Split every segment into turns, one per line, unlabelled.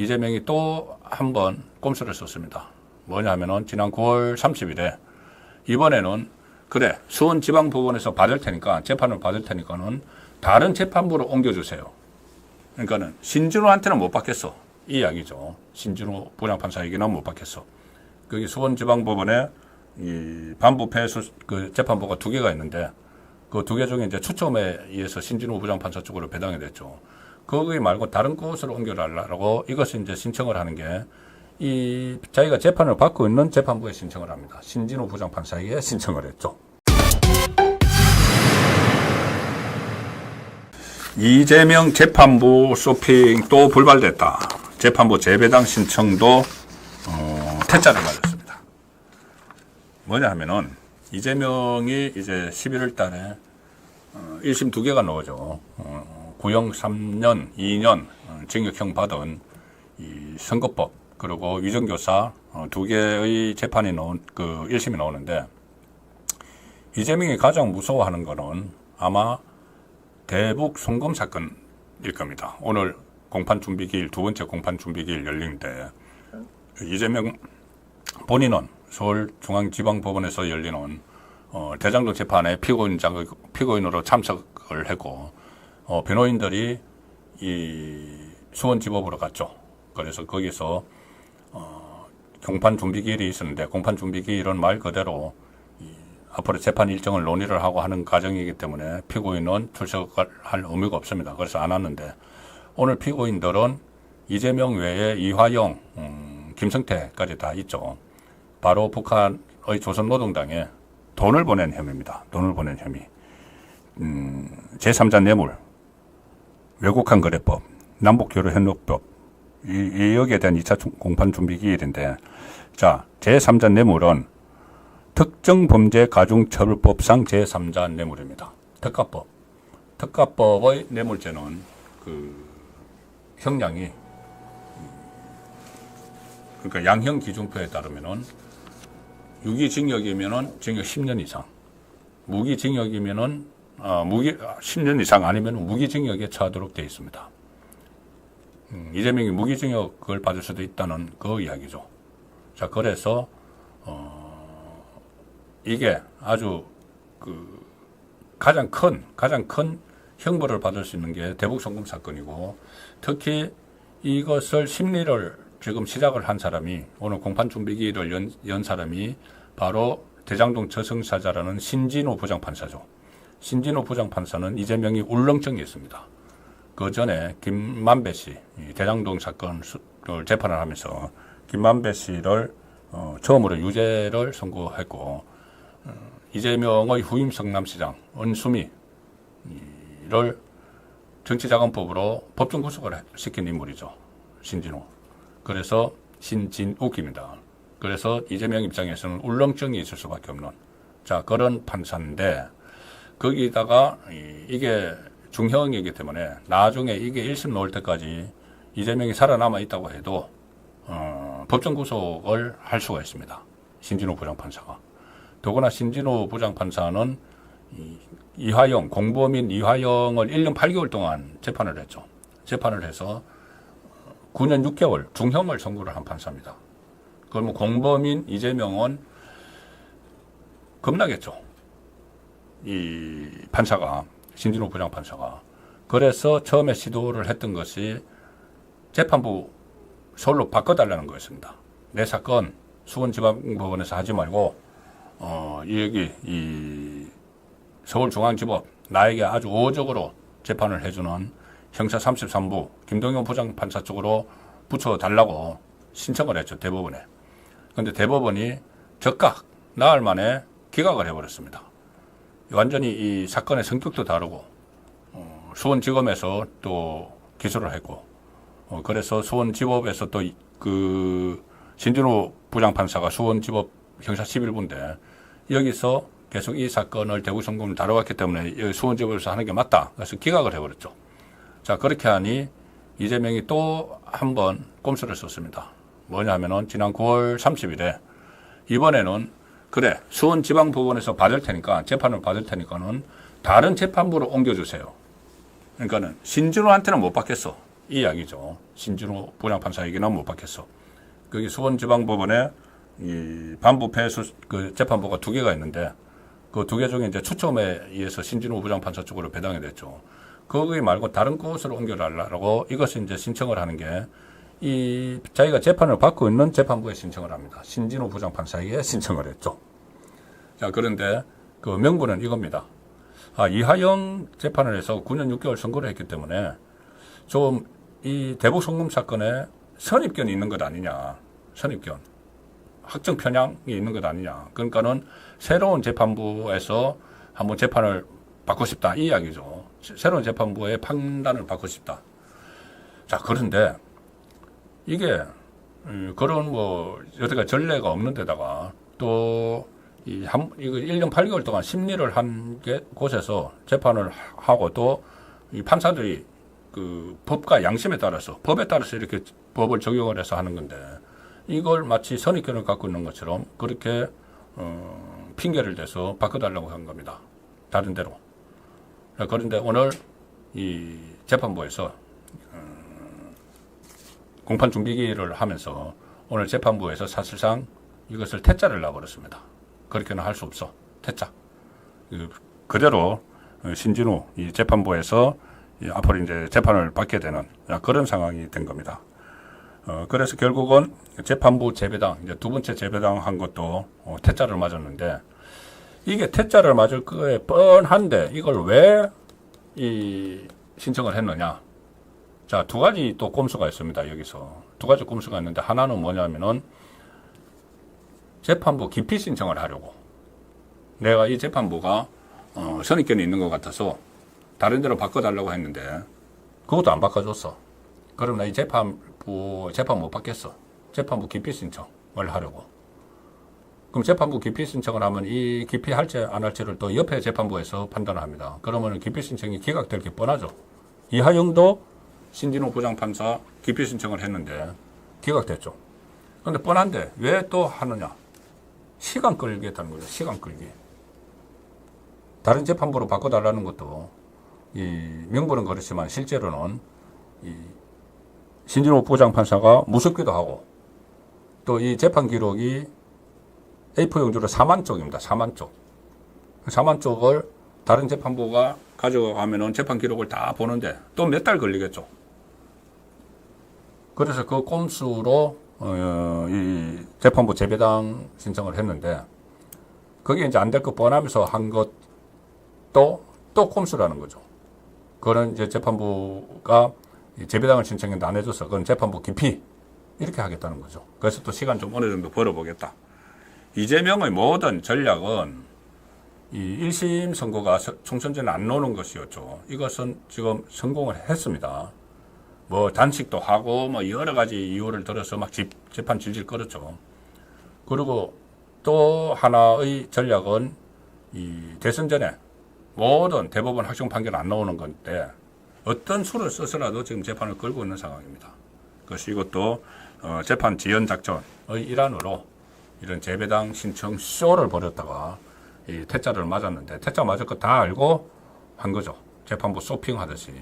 이재명이 또 한 번 꼼수를 썼습니다. 뭐냐 하면은 지난 9월 30일에 이번에는 그래 수원지방법원에서 받을 테니까 재판을 받을 테니까는 다른 재판부로 옮겨주세요. 그러니까는 신진호한테는 못 받겠어 이 이야기죠. 신진호 부장판사에게는 못 받겠어. 거기 수원지방법원에 이 반부패 그 재판부가 2개가 있는데 그 2개 중에 이제 추첨에 의해서 신진호 부장판사 쪽으로 배당이 됐죠. 거기 말고 다른 곳으로 옮겨달라고 이것을 이제 신청을 하는 게 이 자기가 재판을 받고 있는 재판부에 신청을 합니다. 신진호 부장판사에게 신청을 했죠. 이재명 재판부 쇼핑 또 불발됐다. 재판부 재배당 신청도 퇴짜를 맞았습니다. 뭐냐 하면은 이재명이 이제 11월 달에 1심 2개가 나오죠. 구형 3년, 2년 징역형 받은 이 선거법 그리고 위정교사 2개의 재판이 나온 그 1심이 나오는데 이재명이 가장 무서워하는 거는 아마 대북 송금 사건일 겁니다. 오늘 공판준비기일 2번째 공판준비기일 열리는데 이재명 본인은 서울중앙지방법원에서 열리는 대장동 재판에 피고인으로 참석을 했고 변호인들이 이 수원지법으로 갔죠. 그래서 거기서 공판준비기일이 있었는데 공판준비기일은 말 그대로 앞으로 재판 일정을 논의를 하고 하는 과정이기 때문에 피고인은 출석할 의무가 없습니다. 그래서 안 왔는데 오늘 피고인들은 이재명 외에 이화영, 김성태까지 다 있죠. 바로 북한의 조선노동당에 돈을 보낸 혐의입니다. 돈을 보낸 혐의. 제3자 뇌물, 외국한 거래법, 남북교류협력법, 여기에 대한 2차 공판준비기일인데 자, 제3자 뇌물은 특정범죄가중처벌법상 제3자 뇌물입니다. 특가법. 특가법의 뇌물죄는 그 형량이 그러니까 양형 기준표에 따르면은 유기징역이면은 징역 10년 이상, 무기징역이면은 10년 이상 아니면 무기징역에 처하도록 되어 있습니다. 이재명이 무기징역을 받을 수도 있다는 그 이야기죠. 자, 그래서 이게 아주 그 가장 큰 형벌을 받을 수 있는 게 대북 송금 사건이고 특히 이것을 심리를 지금 시작을 한 사람이 오늘 공판준비기일을 연 사람이 바로 대장동 저승사자라는 신진호 부장판사죠. 신진호 부장판사는 이재명이 울렁증이 있습니다. 그 전에 김만배 씨 대장동 사건을 재판을 하면서 김만배 씨를 처음으로 유죄를 선고했고 이재명의 후임 성남시장 은수미를 정치자금법으로 법정 구속을 시킨 인물이죠. 신진호. 그래서 신진욱입니다. 그래서 이재명 입장에서는 울렁증이 있을 수밖에 없는 자 그런 판사인데 거기다가 이게 중형이기 때문에 나중에 이게 1심 나올 때까지 이재명이 살아남아 있다고 해도 법정 구속을 할 수가 있습니다. 신진호 부장판사가. 더구나 신진호 부장판사는 이화영, 공범인 이화영을 1년 8개월 동안 재판을 했죠. 재판을 해서 9년 6개월 중형을 선고를 한 판사입니다. 그러면 공범인 이재명은 겁나겠죠. 이 판사가, 신진호 부장판사가. 그래서 처음에 시도를 했던 것이 재판부 서울로 바꿔달라는 거였습니다. 내 사건 수원지방법원에서 하지 말고 여기 이 서울중앙지법 나에게 아주 우호적으로 재판을 해주는 형사 33부 김동현 부장판사 쪽으로 붙여달라고 신청을 했죠. 대법원에. 그런데 대법원이 즉각 나흘 만에 기각을 해버렸습니다. 완전히 이 사건의 성격도 다르고 수원지검에서 또 기소를 했고 그래서 수원지법에서 또 그 신진호 부장판사가 수원지법 형사 11부인데 여기서 계속 이 사건을 대구성검을 다뤄왔기 때문에 여기 수원지법에서 하는 게 맞다. 그래서 기각을 해버렸죠. 자, 그렇게 하니 이재명이 또 한 번 꼼수를 썼습니다. 뭐냐 하면은 지난 9월 30일에 이번에는 그래 수원지방법원에서 받을 테니까 재판을 받을 테니까는 다른 재판부로 옮겨주세요. 그러니까는 신진호한테는 못 받겠어. 이 이야기죠. 신진호 부장판사 얘기는 못 받겠어. 거기 수원지방법원에 이 반부 패소 그 재판부가 2개가 있는데 그 2개 중에 이제 추첨에 의해서 신진호 부장판사 쪽으로 배당이 됐죠. 거기 말고 다른 곳으로 옮겨달라고 이것을 이제 신청을 하는 게 이 자기가 재판을 받고 있는 재판부에 신청을 합니다. 신진호 부장판사에게 신청을 했죠. 자, 그런데 그 명분은 이겁니다. 이하영 재판을 해서 9년 6개월 선고를 했기 때문에 좀 이 대북 송금 사건에 선입견이 있는 것 아니냐. 선입견. 확정 편향이 있는 것 아니냐. 그러니까는 새로운 재판부에서 한번 재판을 받고 싶다. 이 이야기죠. 새로운 재판부의 판단을 받고 싶다. 자, 그런데 이게 그런 뭐 여태까지 전례가 없는 데다가 또 이거 1년 8개월 동안 심리를 한 곳에서 재판을 하고 또 이 판사들이 그 법과 양심에 따라서 법에 따라서 이렇게 법을 적용을 해서 하는 건데 이걸 마치 선입견을 갖고 있는 것처럼 그렇게 핑계를 대서 바꿔달라고 한 겁니다. 다른 데로. 그런데 오늘 이 재판부에서 공판 중비기를 하면서 오늘 재판부에서 사실상 이것을 퇴짜를 놔버렸습니다. 그렇게는 할 수 없어. 퇴짜. 그대로 신진호 이 재판부에서 앞으로 이제 재판을 받게 되는 그런 상황이 된 겁니다. 그래서 결국은 재판부 재배당, 이제 2번째 재배당 한 것도 퇴짜를 맞았는데 이게 퇴짜를 맞을 거에 뻔한데 이걸 왜 이 신청을 했느냐. 자, 2가지 또 꼼수가 있습니다. 여기서 2가지 꼼수가 있는데 하나는 뭐냐면은 재판부 기피 신청을 하려고. 내가 이 재판부가 선입견이 있는 것 같아서 다른 데로 바꿔달라고 했는데 그것도 안 바꿔줬어. 그럼 나 이 재판 못 받겠어. 재판부 기피 신청을 하려고. 그럼 재판부 기피 신청을 하면 이 기피할지 안 할지를 또 옆에 재판부에서 판단을 합니다. 그러면 기피 신청이 기각될 게 뻔하죠. 이하영도 신진호 부장판사 기피 신청을 했는데 기각됐죠. 그런데 뻔한데 왜 또 하느냐. 시간 끌겠다는 거죠. 시간 끌기. 다른 재판부로 바꿔달라는 것도 이 명분은 그렇지만 실제로는 이 신진호 부장판사가 무섭기도 하고 또 이 재판 기록이 A4 용지로 4만 쪽입니다. 4만 쪽. 4만 쪽을 다른 재판부가 가져가면은 재판 기록을 다 보는데 또 몇 달 걸리겠죠. 그래서 그 꼼수로 이 재판부 재배당 신청을 했는데 그게 이제 안 될 거 뻔하면서 한 것도 또 꼼수라는 거죠. 그거는 이제 재판부가 재배당을 신청했는데 안 해줘서 그건 재판부 기피 이렇게 하겠다는 거죠. 그래서 또 시간 좀 어느 정도 벌어보겠다. 이재명의 모든 전략은 이 1심 선고가 총선전에 안 나오는 것이었죠. 이것은 지금 성공을 했습니다. 뭐 단식도 하고 뭐 여러 가지 이유를 들어서 막 재판 질질 끌었죠. 그리고 또 하나의 전략은 이 대선 전에 모든 대법원 확정 판결 안 나오는 건데 어떤 수를 써서라도 지금 재판을 끌고 있는 상황입니다. 그래서 이것도 재판 지연 작전의 일환으로 이런 재배당 신청 쇼를 벌였다가 이 퇴짜를 맞았는데 퇴짜 맞을 거 다 알고 한 거죠. 재판부 쇼핑하듯이.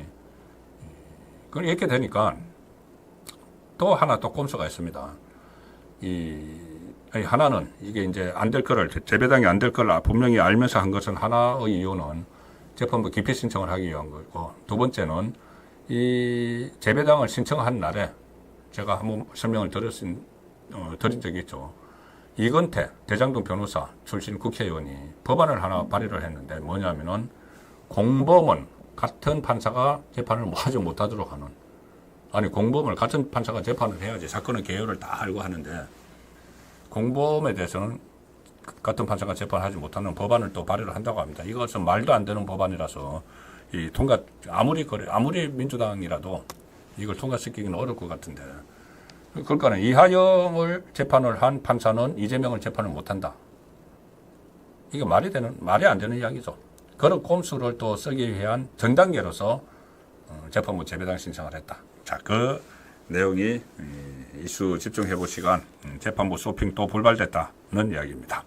그럼 이렇게 되니까 또 하나 또 꼼수가 있습니다. 하나는 이게 이제 안 될 거를 재배당이 안 될 걸 분명히 알면서 한 것은 하나의 이유는 재판부 기피 신청을 하기 위한 거고, 2번째는 이 재배당을 신청한 날에 제가 한번 설명을 드린 적이 있죠. 이건태 대장동 변호사 출신 국회의원이 법안을 하나 발의를 했는데 뭐냐면은 공범은 같은 판사가 재판을 하지 못하도록 하는, 아니 공범을 같은 판사가 재판을 해야지 사건의 개요를 다 알고 하는데 공범에 대해서는 같은 판사가 재판하지 못하는 법안을 또 발의를 한다고 합니다. 이것은 말도 안 되는 법안이라서 이 통과 아무리 민주당이라도 이걸 통과시키기는 어려울 것 같은데, 그러니까 이하영을 재판을 한 판사는 이재명을 재판을 못한다. 이게 말이 안 되는 이야기죠. 그런 꼼수를 또 쓰기 위한 전 단계로서 재판부 재배당 신청을 했다. 자, 그 내용이 이슈 집중해볼 시간, 재판부 쇼핑 또 불발됐다는 이야기입니다.